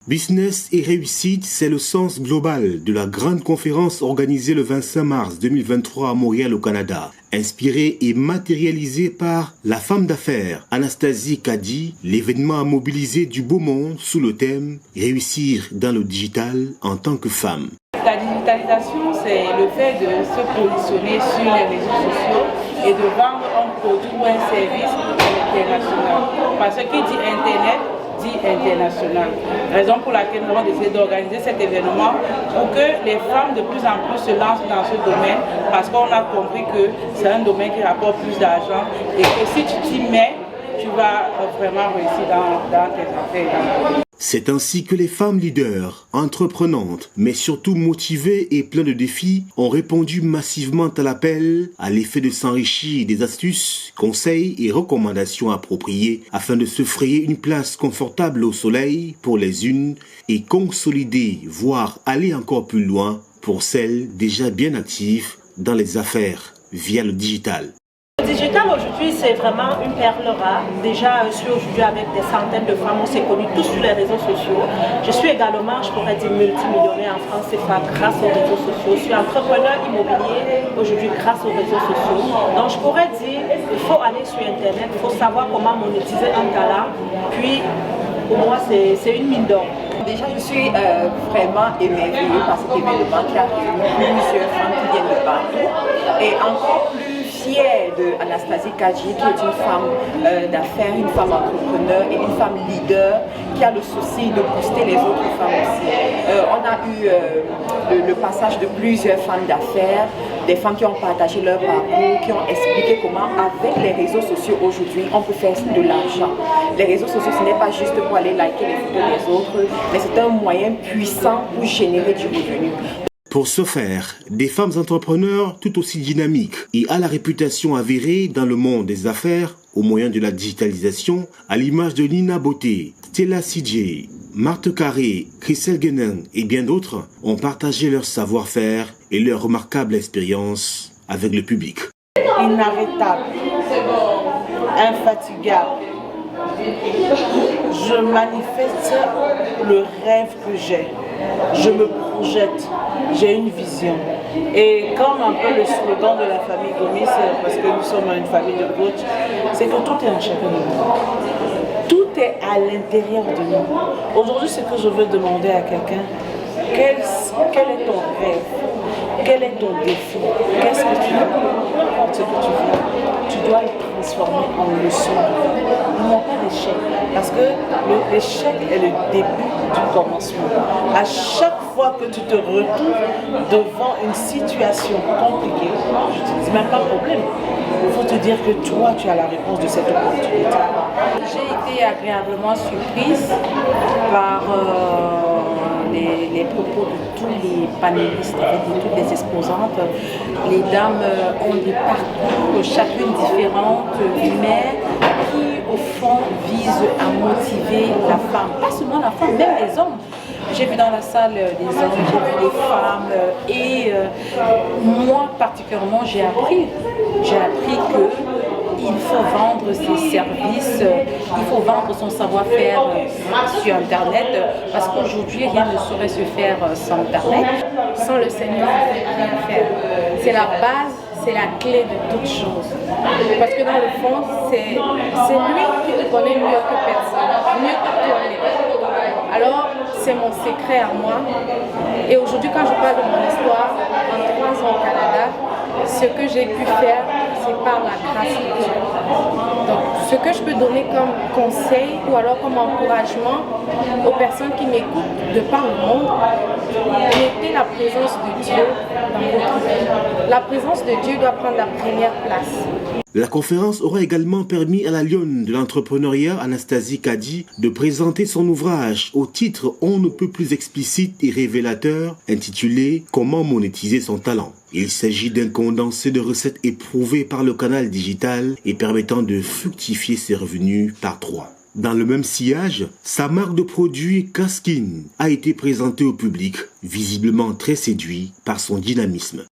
Business et réussite, c'est le sens global de la grande conférence organisée le 25 mars 2023 à Montréal au Canada. Inspirée et matérialisée par la femme d'affaires Anastasie Kadi, l'événement a mobilisé du beau monde sous le thème « Réussir dans le digital en tant que femme ». La digitalisation, c'est le fait de se positionner sur les réseaux sociaux et de vendre un produit ou un service international. Parce que qui dit Internet, dit international. Raison pour laquelle nous avons décidé d'organiser cet événement pour que les femmes de plus en plus se lancent dans ce domaine parce qu'on a compris que c'est un domaine qui rapporte plus d'argent et que si tu t'y mets, tu vas vraiment réussir dans tes affaires. C'est ainsi que les femmes leaders, entreprenantes, mais surtout motivées et pleines de défis, ont répondu massivement à l'appel à l'effet de s'enrichir des astuces, conseils et recommandations appropriées afin de se frayer une place confortable au soleil pour les unes et consolider, voire aller encore plus loin pour celles déjà bien actives dans les affaires via le digital. Le digital aujourd'hui c'est vraiment une perle rare. Déjà je suis aujourd'hui avec des centaines de femmes, on s'est connus tous sur les réseaux sociaux. Je suis également, je pourrais dire, multimillionnaire en France CFA grâce aux réseaux sociaux. Je suis entrepreneur immobilier aujourd'hui grâce aux réseaux sociaux. Donc je pourrais dire, il faut aller sur internet, il faut savoir comment monétiser un talent. Puis pour moi c'est une mine d'or. Déjà, je suis vraiment émerveillée par cet événement qui a réuni plusieurs femmes qui viennent de partout. Et encore plus fière de Anastasie Kadi, qui est une femme d'affaires, une femme entrepreneur et une femme leader qui a le souci de booster les autres femmes aussi. On a eu le passage de plusieurs femmes d'affaires, des femmes qui ont partagé leur parcours, qui ont expliqué comment avec les réseaux sociaux aujourd'hui on peut faire de l'argent. Les réseaux sociaux ce n'est pas juste pour aller liker les photos des autres, mais c'est un moyen puissant pour générer du revenu. Pour ce faire, des femmes entrepreneurs tout aussi dynamiques et à la réputation avérée dans le monde des affaires au moyen de la digitalisation, à l'image de Nina Beauté, Stella CJ, Marthe Carré, Christelle Guénin et bien d'autres, ont partagé leur savoir-faire et leur remarquable expérience avec le public. Inarrêtable, infatigable. Je manifeste le rêve que j'ai. Je me projette, j'ai une vision. Et comme un peu le slogan de la famille Gomis, parce que nous sommes une famille de coachs, c'est que tout est en chacun de nous. Tout est à l'intérieur de nous. Aujourd'hui, ce que je veux demander à quelqu'un, quel est ton rêve? Quel est ton défi? Qu'est-ce que tu veux? Peu importe ce que tu veux, tu dois le transformer en leçon de vie. Non pas l'échec, parce que l'échec est le début du commencement. À chaque fois que tu te retrouves devant une situation compliquée, je ne te dis même pas problème. Il faut te dire que toi, tu as la réponse de cette opportunité. J'ai été agréablement surprise par les propos de tous les panélistes, de toutes les exposantes. Les dames ont des parcours, chacune différente, mais qui au fond visent à motiver la femme. Pas seulement la femme, même les hommes. J'ai vu dans la salle des hommes, j'ai vu des femmes et moi particulièrement j'ai appris qu'il faut vendre ses services, il faut vendre son savoir-faire sur Internet parce qu'aujourd'hui rien ne saurait se faire sans Internet. Sans le Seigneur, on ne peut rien faire. C'est la base, c'est la clé de toute chose. Parce que dans le fond, c'est lui qui te connaît mieux que personne, mieux que toi-même. Alors, c'est mon secret à moi. Et aujourd'hui, quand je parle de mon histoire, en 3 ans au Canada, ce que j'ai pu faire, c'est par la grâce de Dieu. Donc, ce que je peux donner comme conseil ou alors comme encouragement aux personnes qui m'écoutent de par le monde, mettez la présence de Dieu dans votre vie. La présence de Dieu doit prendre la première place. La conférence aura également permis à la lionne de l'entrepreneuriat Anastasie Kadi de présenter son ouvrage au titre on ne peut plus explicite et révélateur intitulé « Comment monétiser son talent ». Il s'agit d'un condensé de recettes éprouvées par le canal digital et permettant de fructifier ses revenus par 3. Dans le même sillage, sa marque de produits Kaskin a été présentée au public, visiblement très séduit par son dynamisme.